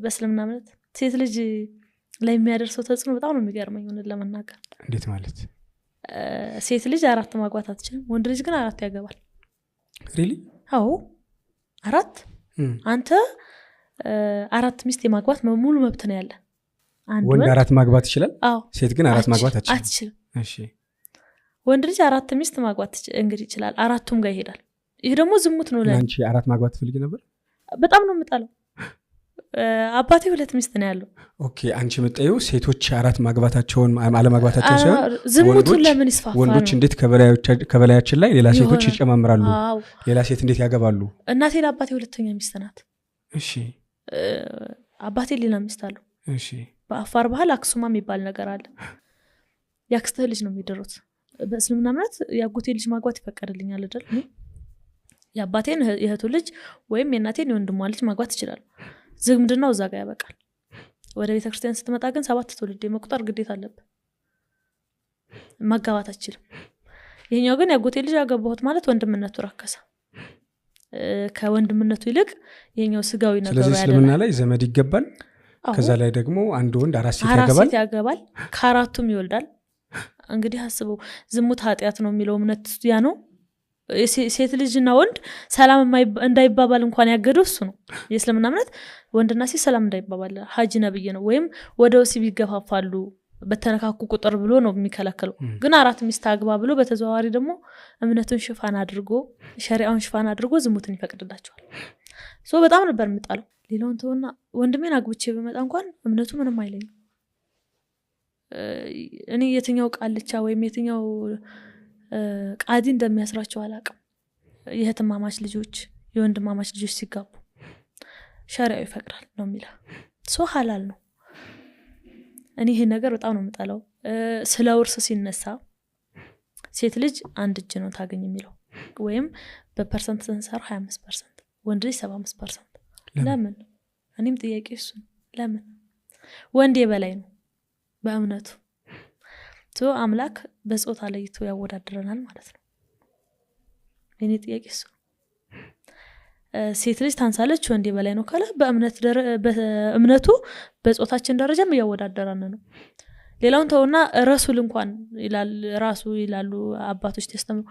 በእስልምና እምነት ሴት ልጅ ላይ የሚያደርሰው ተጽዕኖ በጣም ነው የሚገርመኝ ሆነ ለመናገር እንዴት ማለት ሴት ልጅ 4 ማግባት አትችልም ወንድ ልጅ ግን 4 ያገባል ሪሊ አዎ 4 አንተ 4 ሚስት የማግባት ሙሉ መብት ነው ያለ አንድ ወንድ 4 ማግባት ይችላል ሴት ግን 4 ማግባት አትችልም እሺ ወንድ ልጅ 4 ሚስት ማግባት እንግዲህ ይችላል 4ቱም ጋር ይሄዳል ይሄ ደግሞ ዝሙት ነው ለአንቺ 4 ማግባት ትፈልጊ ነበር በጣም ነው የምጣለው አባቴ 2 ሚስት ነው ያለው ኦኬ አንቺ መጣዩ ሴቶች 4 ማግባታቸውን አለማግባታቸው ሳይሆን ዝሙቱን ለምን ይስፋፋል ወንዶች እንዴት ከበላያችን ላይ ሌላ ሴቶች ይጨማምራሉ ሌላ ሴት እንዴት ያገባሉ እናቴ ለአባቴ ሁለተኛ ሚስት ናት እሺ አባቴ ሌላ ሚስት አለው እሺ በአፋር ባህል አክሱማ የሚባል ነገር አለ ያክስተ ልጅ ነው የሚደሩት በእስልምና እምነት ያጎቴ ልጅ ማግባት ይፈቀድልኛል አይደል ያባቴን የእህቱ ልጅ ወይም የእናቴን የወንድሟ ልጅ ማግባት ይችላል ዝምድናው እዛ ጋር ያበቃል ወደ ቤተ ክርስቲያን ስትመጣ ግን 7 ትውልድ መቁጠር ግዴታ አለበት ማጋባት አትችልም ይሄኛው ግን ያጎቴ ልጅ አገባሁት ማለት ወንድምነቱ ረከሰ ከወንድምነቱ ይልቅ ይሄኛው ስጋዊ ነገር ያደረገ ስለዚህ እስልምና ላይ ዘመድ ይገባል ከዛ ላይ ደግሞ አንድ ወንድ 4 ሴት ያገባል ከአራቱም ይወልዳል እንግዲህ አስበው ዝሙት ኃጢያት ነው የሚለው እምነት ያ ነው ሴት ልጅና ወንድ ሰላም እንዳይባባል እንኳን ያገደው እሱ ነው የእስልምና እምነት ወንድና ሴት ሰላም እንዳይባባል ሐጂ ነብይ ነው ወይም ወደ ወሲብ ይገፋፋሉ በተነካኩ ቁጥር ብሎ ነው የሚከለከለው ግን 4 ሚስት አግባ ብሎ በተዘዋዋሪ ደግሞ እምነቱን ሽፋን አድርጎ ሸሪዓውን ሽፋን አድርጎ ዝሙትን ይፈቅድላቸዋል ሶ በጣም ነበር የምጣለው ሌላውን ተውና ወንድሜን አግብቼ በመጣ እንኳን እምነቱ ምንም አይለኝም እኔ የትኛው ቃልቻ ወይም የትኛው ቃዲ እንደሚያስራቸው አላቅም የህትማማች ልጆች የወንድማማች ልጆች ሲጋቡ ሸሪዓው ይፈቅዳል ነው የሚለው ሶ ሐላል ነው እኔ ይሄ ነገር በጣም ነው የምጣለው ስለ ውርስ ሲነሳ ሴት ልጅ አንድ እጅ ነው ታገኝ የሚለው ወይም በፐርሰንት ስንሰራ 25% ወንድ ልጅ 75% ለምን እኔም ጥያቄ እሱ ለምን ወንድ የበላይ ነው በእምነቱ ቶ አምላክ በጾታ ለይቶ ያወዳድረናል ማለት ነው እኔ ጥያቄ እሱ ሴት ልጅ ታንሳለች ወንድ የበላይ ነው ካለ በእምነቱ በጾታችን ደረጃም ያወዳደራን ነው ሌላውን ተውና ረሱል እንኳን ይላሉ አባቶች ተስተምሩ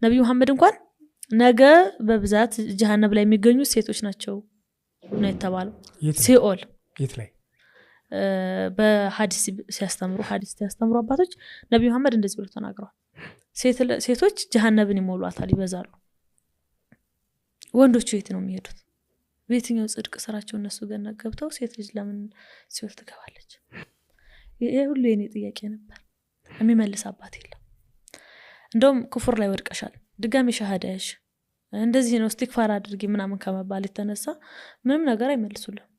ነብዩ መሐመድ እንኳን ነገ በብዛት ጀሃነም ላይ የሚገኙ ሴቶች ናቸው ነው የተባለው ሲኦል የት ላይ በሐዲስ ሲያስተምሩ አባቶች ነብዩ መሐመድ እንደዚህ ብሎ ተናግረዋል ሴቶች ጀሃነምን ይሞሏታል ይበዛሉ ወንዶቹ የት ነው የሚሄዱት በየትኛው ጽድቅ ስራቸው እነሱ ገነት ገብተው ሴት ልጅ ለምን ሲኦል ትገባለች ይሄ ሁሉ የኔ ጥያቄ ነበር የሚመልስ አባት የለም እንደውም ኩፍር ላይ ወድቀሻል ድጋሚ ሸሃዳሽ እንደዚህ ነው እስቲግፋር አድርጊ ምናምን ከመባል የተነሳ ምንም ነገር አይመልሱልም